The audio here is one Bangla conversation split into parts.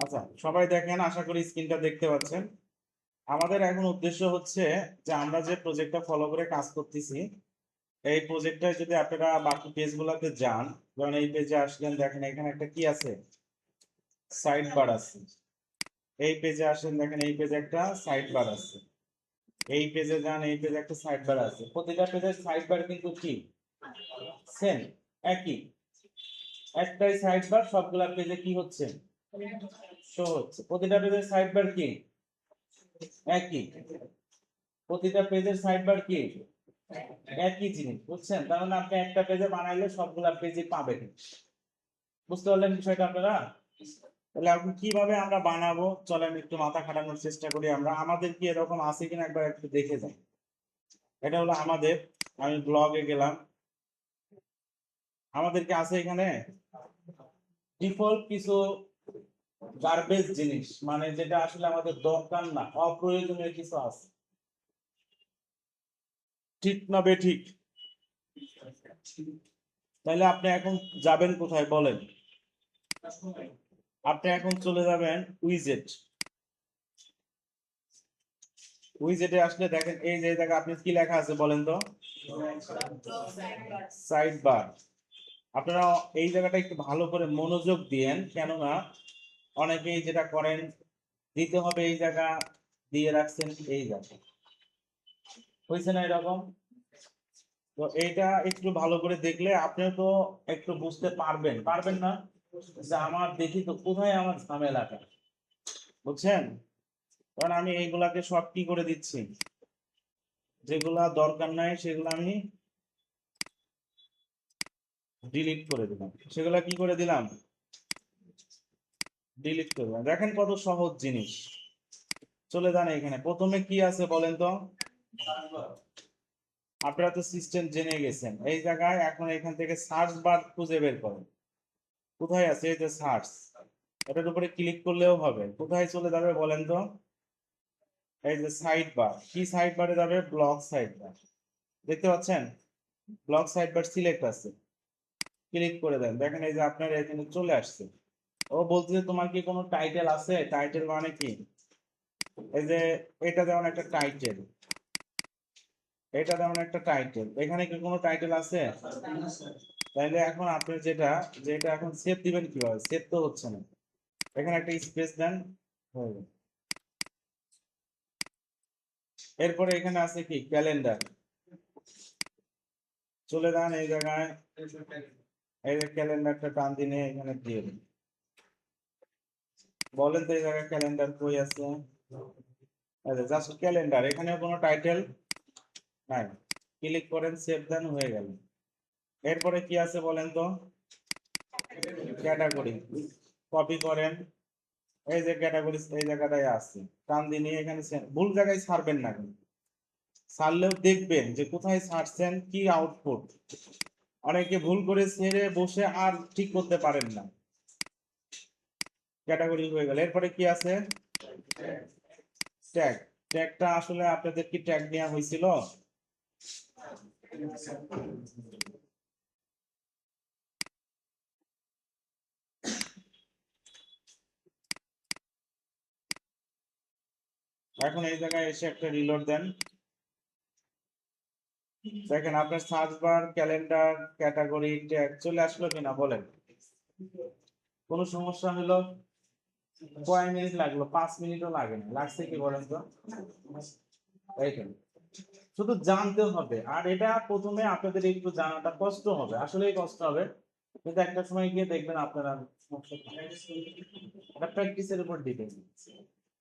আচ্ছা, সবাই দেখেন, আশা করি স্ক্রিনটা দেখতে পাচ্ছেন। আমাদের এখন উদ্দেশ্য হচ্ছে যে আমরা যে প্রজেক্টটা ফলো করে কাজ করতেছি, এই প্রজেক্টটা যদি আপনারা বাকি পেজগুলোতে যান, যেমন এই পেজে আসলেন, দেখেন এখানে একটা কি আছে, সাইড বার আছে। এই পেজে আসেন, দেখেন এই পেজে একটা সাইড বার আছে। এই পেজে যান, এই পেজে একটা সাইড বার আছে। প্রতিটা পেজের সাইড বার কিন্তু কি সেম, একই, একটাই সাইড বার সবগুলা পেজে কি হচ্ছে, শো হচ্ছে। প্রতিটা পেজের সাইড বার কি একই, প্রতিটা পেজের সাইড বার কি একই জিনিস, বুঝছেন? তার মানে আপনি একটা পেজে বানাইলে সবগুলা পেজে পাবেন। বুঝতে পারলেন বিষয়টা আপনারা? তাহলে এখন কিভাবে আমরা বানাবো, চলেন একটু মাথা খাটানোর চেষ্টা করি। আমরা আমাদের কি এরকম আছে কিনা একবার একটু দেখে যাই। এটা হলো আমাদের, আমি ব্লগে গেলাম, আমাদের কি আছে এখানে ডিফল্ট কিছু গার্বেজ জিনিস, মানে যেটা আসলে আমাদের দরকার না, অপ্রয়োজনীয় কিছু আছে। ঠিক না বেঠিক? তাহলে আপনি এখন যাবেন কোথায় বলেন? আপনি এখন চলে যাবেন উইজেট। উইজেটে আসলে দেখেন এই যে জায়গা আপনি কি লেখা আছে বলেন তো, সাইড বার। আপনারা এই জায়গাটা একটু ভালো করে মনোযোগ দিয়েন, কেননা অনেকেই যেটা করেন, দিতে হবে এই জায়গা দিয়ে রাখছেন এই জায়গা, হয়েছে না এরকম? তো এইটা একটু ভালো করে দেখলে আপনিও তো একটু বুঝতে পারবেন, পারবেন না যে আমার দেখি তো কোথায় আমার ঝামেলাটা, বুঝছেন? কারণ আমি এইগুলাকে সব কি করে দিচ্ছি, যেগুলা দরকার নাই সেগুলো আমি ডিলিট করে দিলাম। সেগুলা কি করে দিলাম, ডিলিট করে দিলাম। দেখেন কত সহজ জিনিস। চলে যান, এখানে প্রথমে কি আছে বলেন তো, আপনারা তো সিস্টেম জেনে গেছেন। এই জায়গায় এখন এখান থেকে সার্চ বার খুঁজে বের করেন, কোথায় আছে, এই যে সার্চ, এটার উপরে ক্লিক করলেও হবে। কোথায় চলে যাবে বলেন তো, এই যে সাইড বার, কি সাইড বারে যাবে, ব্লক সাইড বার, দেখতে পাচ্ছেন? ব্লক সাইড বার সিলেক্ট আছে, ক্লিক করে দেন, দেখেন এই যে আপনার এখানে চলে আসছে। ও বলছে তোমার কি কোনো টাইটেল আছে, টাইটেল মানে কি, এই যে এটা যেমন একটা টাইটেল, এটা যেমন একটা টাইটেল, এখানে কি কোনো টাইটেল আছে? তাইলে এখন আপনি যেটা, যেটা এখন সেভ দিবেন কিভাবে, সেভ তো হচ্ছে না, এখানে একটা স্পেস দেন, হয়ে গেল। এরপরে এখানে আছে কি ক্যালেন্ডার, চলে যান এই জায়গায়, এই যে ক্যালেন্ডারটা টান দিনে এখানে দিয়ে দিন। বলেন তো এই জায়গায় ক্যালেন্ডার কই আছে, জাস্ট ক্যালেন্ডার, এখানে কোনো টাইটেল নাই। ক্লিক করেন, সেভ দেন, হয়ে গেল। এরপরে কি আছে বলেন তো, ক্যাটাগরি, কপি করেন, এই যে ক্যাটাগরি এই জায়গাটায় আছে, টান দিয়ে নিয়ে এখানে ভুল জায়গায় ছাড়বেন না, কিন্তু ছাড়লেও দেখবেন যে কোথায় ছাড়ছেন, কি আউটপুট। অনেকে ভুল করে ছেড়ে বসে আর ঠিক করতে পারেন না। ক্যাটাগরি হয়ে গেল। এরপরে কি আছে, ট্যাগ। ট্যাগটা আসলে আপনাদের কি ট্যাগ নেওয়া হয়েছিল? এখন এই জায়গায় এসে একটা রিলোড দেন, দেখেন আপনার search bar, calendar, category, tag চলে আসলো কিনা বলেন? কোনো সমস্যা হলো? কয় মিনিট লাগলো? 5 মিনিটও লাগে না, লাগছে কি বলেন তো? এইখানে শুধু জানতে হবে, আর এটা প্রথমে আপনাদের একটু জানাটা কষ্ট হবে, আসলেই কষ্ট হবে, কিন্তু একটা সময় গিয়ে দেখবেন আপনারা এটা প্র্যাকটিসের উপর ডিপেন্ড।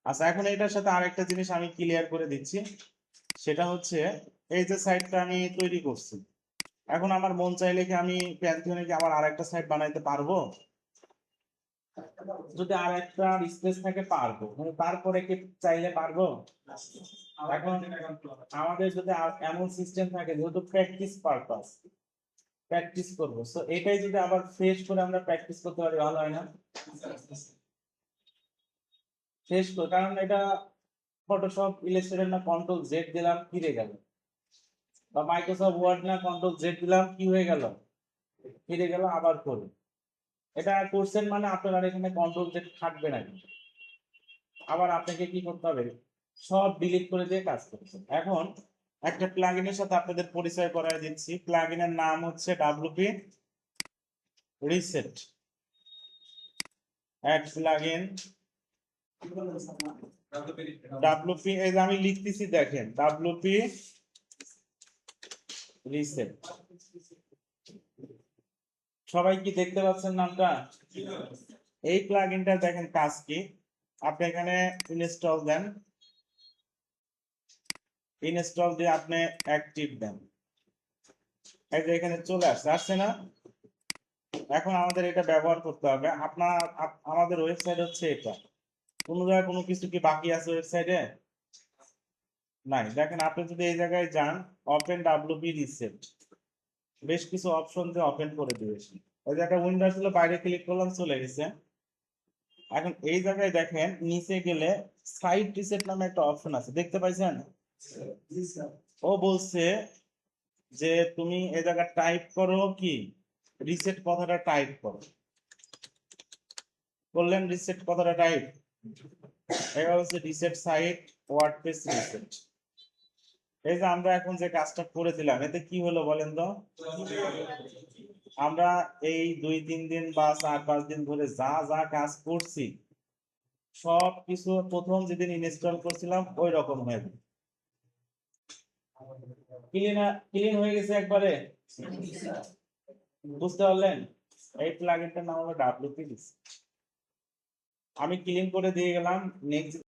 আচ্ছা, এখন এটার সাথে আরেকটা জিনিস আমি ক্লিয়ার করে দিচ্ছি, সেটা হচ্ছে এই যে সাইটটা আমি তৈরি করছি, এখন আমার মন চাইলে কি আমি প্যান্থিয়নে কি আবার আরেকটা সাইট বানাইতে পারবো? যদি আর একটা স্পেস থাকে পারবো, মানে তারপরে কি চাইলে পারবো? এখন আমাদের যদি এমন সিস্টেম থাকে, যেহেতু প্র্যাকটিস পারপাস, প্র্যাকটিস করবো, তো এটাই যদি আবার ফ্রেশ করে আমরা প্র্যাকটিস করতে পারি, ভালো হয় না? ফ্রেশ করে, কারণ এটা ফটোশপ ইলাস্ট্রেটর না, কন্ট্রোল জেড দিলাম ফিরে গেল, বা মাইক্রোসফট ওয়ার্ড না, কন্ট্রোল জেড দিলাম কি হয়ে গেল, ফিরে গেল, আবার করি। এটা করছেন মানে আপনার আর এখানে কন্ট্রোল জেড থাকবে না কিন্তু। আবার আপনাকে কি করতে হবে, সব ডিলিট করে দিয়ে কাজ করতে হবে। এখন একটা প্লাগইনের সাথে আপনাদের পরিচয় করায় দিচ্ছি। প্লাগইনের নাম হচ্ছে WP reset. Add plugin WP, এই যে আমি লিখতেছি দেখেন, ডাব্লিউপি রিসেট। সবাই কি দেখতে পাচ্ছেন নামটা? এই প্লাগইনটা দেখেন কাজ কি, আপনি এখানে ইনস্টল দেন, ইনস্টল দিয়ে আপনি অ্যাক্টিভ দেন, এই যে এখানে চলে আসছে না? এখন আমাদের এটা ব্যবহার করতে হবে। আমাদের ওয়েবসাইট হচ্ছে এটা। কোনো জায়গায় কোনো কিছু কি বাকি আছে ওয়েবসাইটে? নাই। দেখেন আপনি যদি এই জায়গায় যান, ওপেন ডাব্লিউপি রিসেট, বেশ কিছু অপশন দিয়ে ওপেন করে দিয়েছি। ওই যে একটা উইন্ডো ছিল, বাইরে ক্লিক করলাম, চলে গেছে। এখন এই জায়গায় দেখেন নিচে গেলে সাইট রিসেট নামে একটা অপশন আছে, দেখতে পাইছেন? ও বলছে যে তুমি এই জায়গায় টাইপ করো কি, রিসেট কথাটা টাইপ করো। করলেন রিসেট কথাটা টাইপ, এবার হচ্ছে রিসেট সাইট ওয়ার্ডপ্রেস রিসেট। এই যে আমরা এখন যে কাজটা করে দিলাম, এতে কি হলো বলেন তো? আমরা এই 2-3 দিন বা 4-5 দিন ধরে যা যা কাজ করছি সব কিছু প্রথম যেদিন ইনস্টল করছিলাম ওই রকম হয়ে গেছে। ক্লিন হয়ে গেছে একবারে, বুঝতে পারলেন? এই প্লাগইনটার নাম হলো ডাব্লিউপি রিসেট। আমি ক্লিন করে দিয়ে গেলাম, নেক্সট